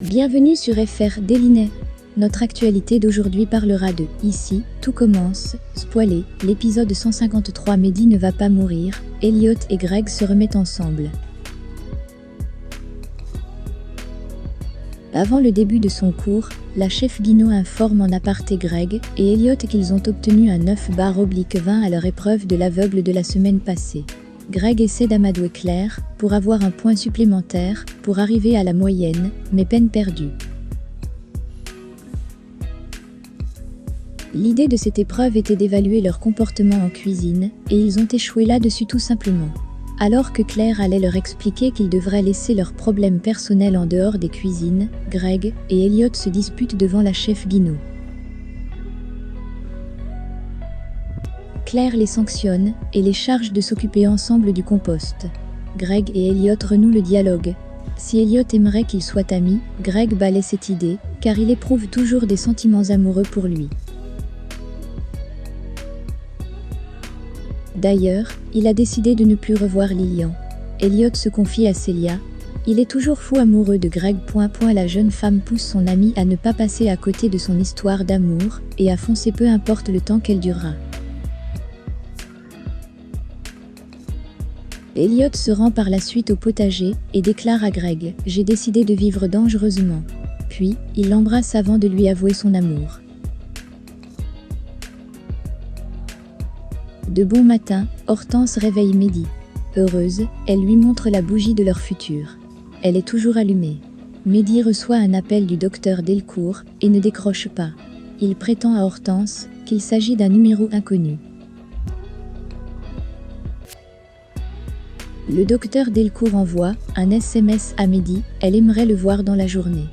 Bienvenue sur FR Dailynet. Notre actualité d'aujourd'hui parlera de « Ici, tout commence », spoilé, l'épisode 153 Mehdi ne va pas mourir, Elliot et Greg se remettent ensemble. Avant le début de son cours, la chef Guino informe en aparté Greg et Elliot qu'ils ont obtenu un 9/20 à leur épreuve de l'aveugle de la semaine passée. Greg essaie d'amadouer Claire pour avoir un point supplémentaire pour arriver à la moyenne, mais peine perdue. L'idée de cette épreuve était d'évaluer leur comportement en cuisine, et ils ont échoué là-dessus tout simplement. Alors que Claire allait leur expliquer qu'ils devraient laisser leurs problèmes personnels en dehors des cuisines, Greg et Elliot se disputent devant la chef Guino. Claire les sanctionne et les charge de s'occuper ensemble du compost. Greg et Elliot renouent le dialogue. Si Elliot aimerait qu'ils soient amis, Greg balaie cette idée, car il éprouve toujours des sentiments amoureux pour lui. D'ailleurs, il a décidé de ne plus revoir Lilian. Elliot se confie à Celia. Il est toujours fou amoureux de Greg. La jeune femme pousse son amie à ne pas passer à côté de son histoire d'amour et à foncer peu importe le temps qu'elle durera. Elliot se rend par la suite au potager et déclare à Greg « J'ai décidé de vivre dangereusement ». Puis, il l'embrasse avant de lui avouer son amour. De bon matin, Hortense réveille Mehdi. Heureuse, elle lui montre la bougie de leur futur. Elle est toujours allumée. Mehdi reçoit un appel du docteur Delcourt et ne décroche pas. Il prétend à Hortense qu'il s'agit d'un numéro inconnu. Le docteur Delcourt envoie un SMS à Mehdi, elle aimerait le voir dans la journée.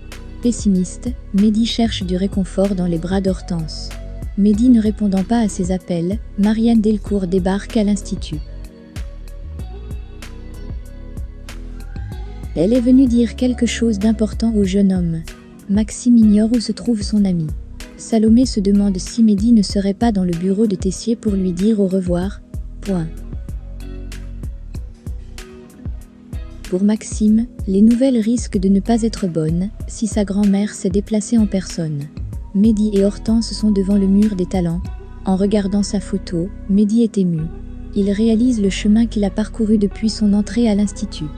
Pessimiste, Mehdi cherche du réconfort dans les bras d'Hortense. Mehdi ne répondant pas à ses appels, Marianne Delcourt débarque à l'institut. Elle est venue dire quelque chose d'important au jeune homme. Maxime ignore où se trouve son ami. Salomé se demande si Mehdi ne serait pas dans le bureau de Tessier pour lui dire au revoir. Pour Maxime, les nouvelles risquent de ne pas être bonnes si sa grand-mère s'est déplacée en personne. Mehdi et Hortense sont devant le mur des talents. En regardant sa photo, Mehdi est ému. Il réalise le chemin qu'il a parcouru depuis son entrée à l'institut.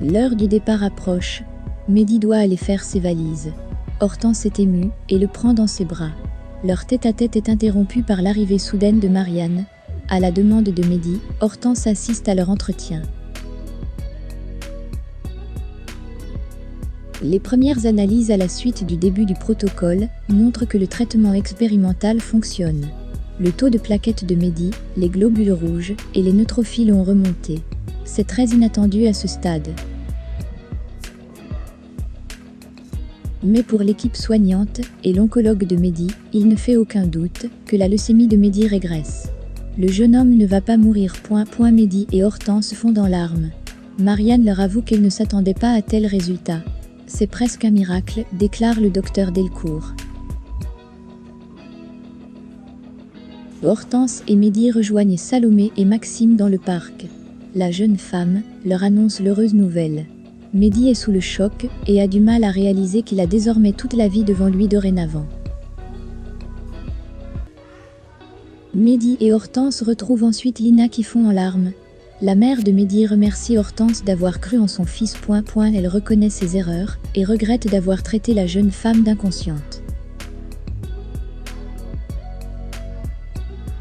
L'heure du départ approche. Mehdi doit aller faire ses valises. Hortense est émue et le prend dans ses bras. Leur tête-à-tête est interrompu par l'arrivée soudaine de Marianne. À la demande de Mehdi, Hortense assiste à leur entretien. Les premières analyses à la suite du début du protocole montrent que le traitement expérimental fonctionne. Le taux de plaquettes de Mehdi, les globules rouges et les neutrophiles ont remonté. C'est très inattendu à ce stade. Mais pour l'équipe soignante et l'oncologue de Mehdi, il ne fait aucun doute que la leucémie de Mehdi régresse. Le jeune homme ne va pas mourir. Mehdi et Hortense fondent en larmes. Marianne leur avoue qu'elle ne s'attendait pas à tel résultat. C'est presque un miracle, déclare le docteur Delcourt. Hortense et Mehdi rejoignent Salomé et Maxime dans le parc. La jeune femme leur annonce l'heureuse nouvelle. Mehdi est sous le choc et a du mal à réaliser qu'il a désormais toute la vie devant lui dorénavant. Mehdi et Hortense retrouvent ensuite Lina qui fond en larmes. La mère de Mehdi remercie Hortense d'avoir cru en son fils. Elle reconnaît ses erreurs et regrette d'avoir traité la jeune femme d'inconsciente.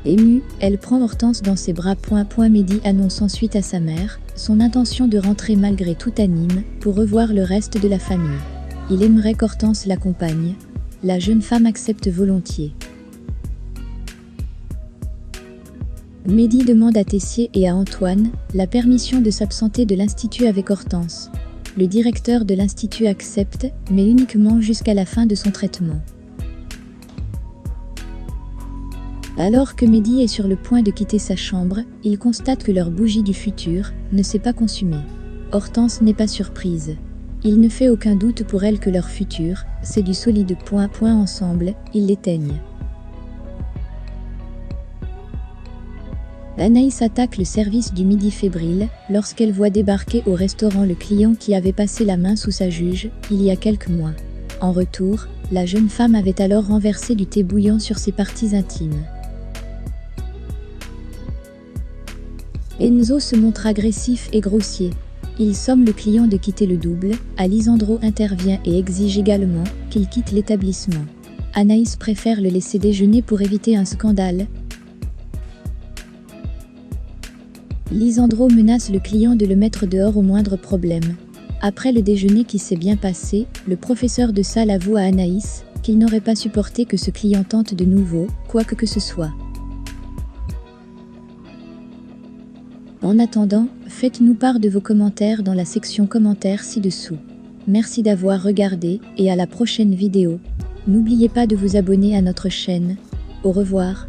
Émue, elle prend Hortense dans ses bras. Mehdi annonce ensuite à sa mère son intention de rentrer malgré tout à Nîmes pour revoir le reste de la famille. Il aimerait qu'Hortense l'accompagne. La jeune femme accepte volontiers. Mehdi demande à Tessier et à Antoine la permission de s'absenter de l'institut avec Hortense. Le directeur de l'institut accepte, mais uniquement jusqu'à la fin de son traitement. Alors que Mehdi est sur le point de quitter sa chambre, il constate que leur bougie du futur ne s'est pas consumée. Hortense n'est pas surprise. Il ne fait aucun doute pour elle que leur futur, c'est du solide. Ensemble, ils l'éteignent. Anaïs attaque le service du midi fébrile lorsqu'elle voit débarquer au restaurant le client qui avait passé la main sous sa juge il y a quelques mois. En retour, la jeune femme avait alors renversé du thé bouillant sur ses parties intimes. Enzo se montre agressif et grossier. Il somme le client de quitter le double, Alisandro intervient et exige également qu'il quitte l'établissement. Anaïs préfère le laisser déjeuner pour éviter un scandale. Lisandro menace le client de le mettre dehors au moindre problème. Après le déjeuner qui s'est bien passé, le professeur de salle avoue à Anaïs qu'il n'aurait pas supporté que ce client tente de nouveau, quoi que ce soit. En attendant, faites-nous part de vos commentaires dans la section commentaires ci-dessous. Merci d'avoir regardé et à la prochaine vidéo. N'oubliez pas de vous abonner à notre chaîne. Au revoir.